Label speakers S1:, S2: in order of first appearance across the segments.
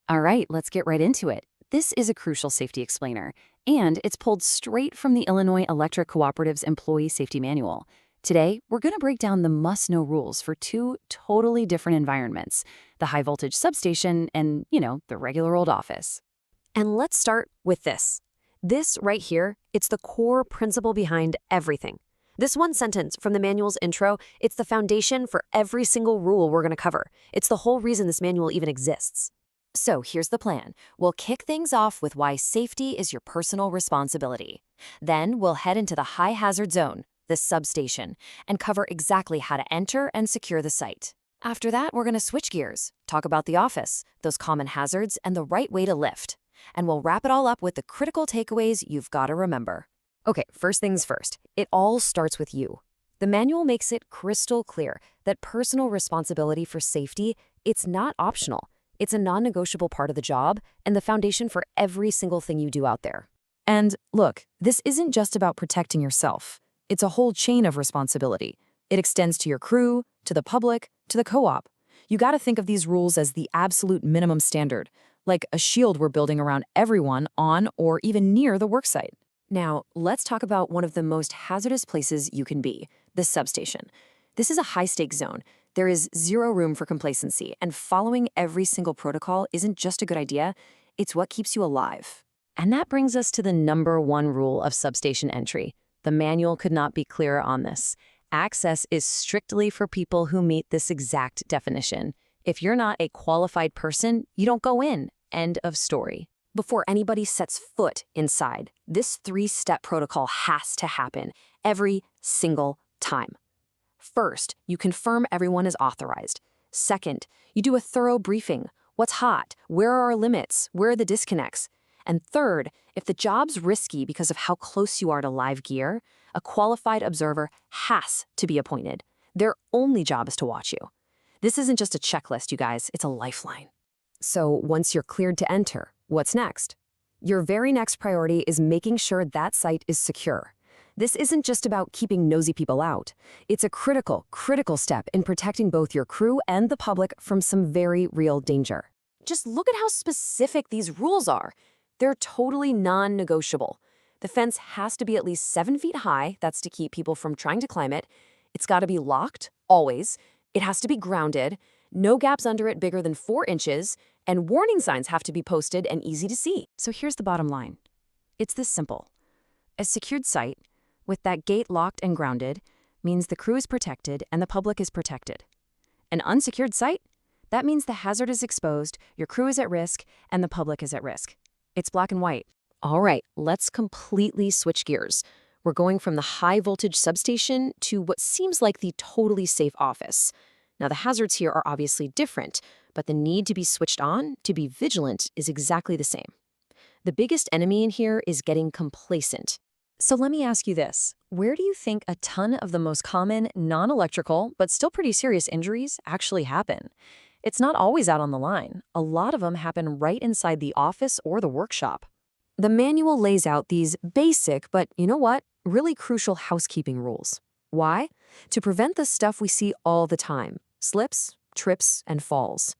S1: All right, let's get right into it. This is a crucial safety explainer, and it's pulled straight from the Illinois Electric Cooperative's Employee Safety Manual. Today, we're going to break down the must-know rules for two totally different environments, the high-voltage substation and, the regular old office.
S2: And let's start with this. This right here, it's the core principle behind everything. This one sentence from the manual's intro, it's the foundation for every single rule we're going to cover. It's the whole reason this manual even exists.
S1: So here's the plan. We'll kick things off with why safety is your personal responsibility. Then we'll head into the high-hazard zone, the substation, and cover exactly how to enter and secure the site. After that, we're going to switch gears, talk about the office, those common hazards, and the right way to lift. And we'll wrap it all up with the critical takeaways you've got to remember.
S2: Okay, first things first. It all starts with you. The manual makes it crystal clear that personal responsibility for safety, it's not optional. It's a non-negotiable part of the job and the foundation for every single thing you do out there.
S1: And look, this isn't just about protecting yourself. It's a whole chain of responsibility. It extends to your crew, to the public, to the co-op. You got to think of these rules as the absolute minimum standard, like a shield we're building around everyone on or even near the worksite.
S2: Now, let's talk about one of the most hazardous places you can be, the substation. This is a high-stakes zone. There is zero room for complacency, and following every single protocol isn't just a good idea, it's what keeps you alive.
S1: And that brings us to the number one rule of substation entry. The manual could not be clearer on this. Access is strictly for people who meet this exact definition. If you're not a qualified person, you don't go in. End of story.
S2: Before anybody sets foot inside, this three-step protocol has to happen every single time. First, you confirm everyone is authorized. Second, you do a thorough briefing. What's hot? Where are our limits? Where are the disconnects? And third, if the job's risky because of how close you are to live gear, a qualified observer has to be appointed. Their only job is to watch you. This isn't just a checklist, you guys. It's a lifeline. So once you're cleared to enter, what's next? Your very next priority is making sure that site is secure. This isn't just about keeping nosy people out. It's a critical step in protecting both your crew and the public from some very real danger. Just look at how specific these rules are. They're totally non-negotiable. The fence has to be at least 7 feet high. That's to keep people from trying to climb it. It's got to be locked, always. It has to be grounded. No gaps under it bigger than 4 inches. And warning signs have to be posted and easy to see.
S1: So here's the bottom line. It's this simple. A secured site, with that gate locked and grounded, means the crew is protected and the public is protected. An unsecured site? That means the hazard is exposed, your crew is at risk, and the public is at risk. It's black and white.
S2: All right, let's completely switch gears. We're going from the high-voltage substation to what seems like the totally safe office. Now, the hazards here are obviously different, but the need to be switched on, to be vigilant, is exactly the same. The biggest enemy in here is getting complacent.
S1: So let me ask you this. Where do you think a ton of the most common, non-electrical, but still pretty serious injuries actually happen? It's not always out on the line. A lot of them happen right inside the office or the workshop.
S2: The manual lays out these basic, but you know what, really crucial housekeeping rules. Why? To prevent the stuff we see all the time, slips, trips, and falls.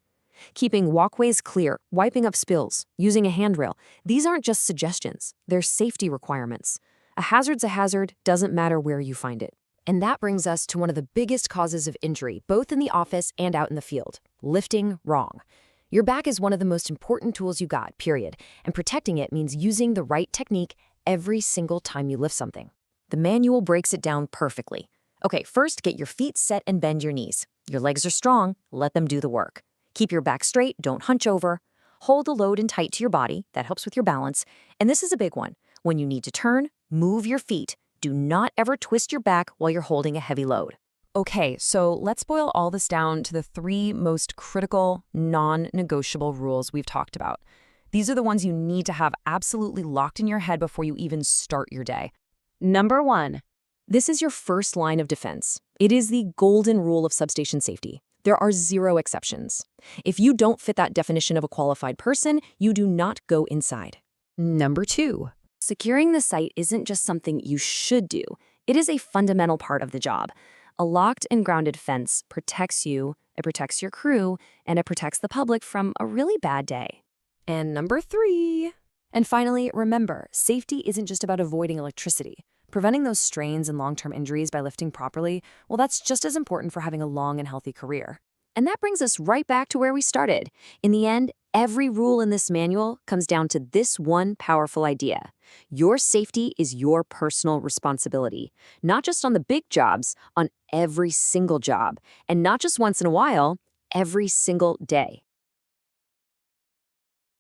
S2: Keeping walkways clear, wiping up spills, using a handrail, these aren't just suggestions, they're safety requirements. A hazard's a hazard, doesn't matter where you find it. And that brings us to one of the biggest causes of injury, both in the office and out in the field, lifting wrong. Your back is one of the most important tools you got, period, and protecting it means using the right technique every single time you lift something. The manual breaks it down perfectly. Okay, first, get your feet set and bend your knees. Your legs are strong, let them do the work. Keep your back straight, don't hunch over. Hold the load in tight to your body, that helps with your balance. And this is a big one. When you need to turn, move your feet. Do not ever twist your back while you're holding a heavy load.
S1: Okay, so let's boil all this down to the 3 most critical, non-negotiable rules we've talked about. These are the ones you need to have absolutely locked in your head before you even start your day.
S2: Number 1. This is your first line of defense. It is the golden rule of substation safety. There are 0 exceptions. If you don't fit that definition of a qualified person, you do not go inside.
S1: Number 2.
S2: Securing the site isn't just something you should do. It is a fundamental part of the job. A locked and grounded fence protects you, it protects your crew, and it protects the public from a really bad day. And number 3.
S1: And finally, remember, safety isn't just about avoiding electricity. Preventing those strains and long-term injuries by lifting properly, well, that's just as important for having a long and healthy career.
S2: And that brings us right back to where we started. In the end, every rule in this manual comes down to this one powerful idea. Your safety is your personal responsibility, not just on the big jobs, on every single job, and not just once in a while, every single day.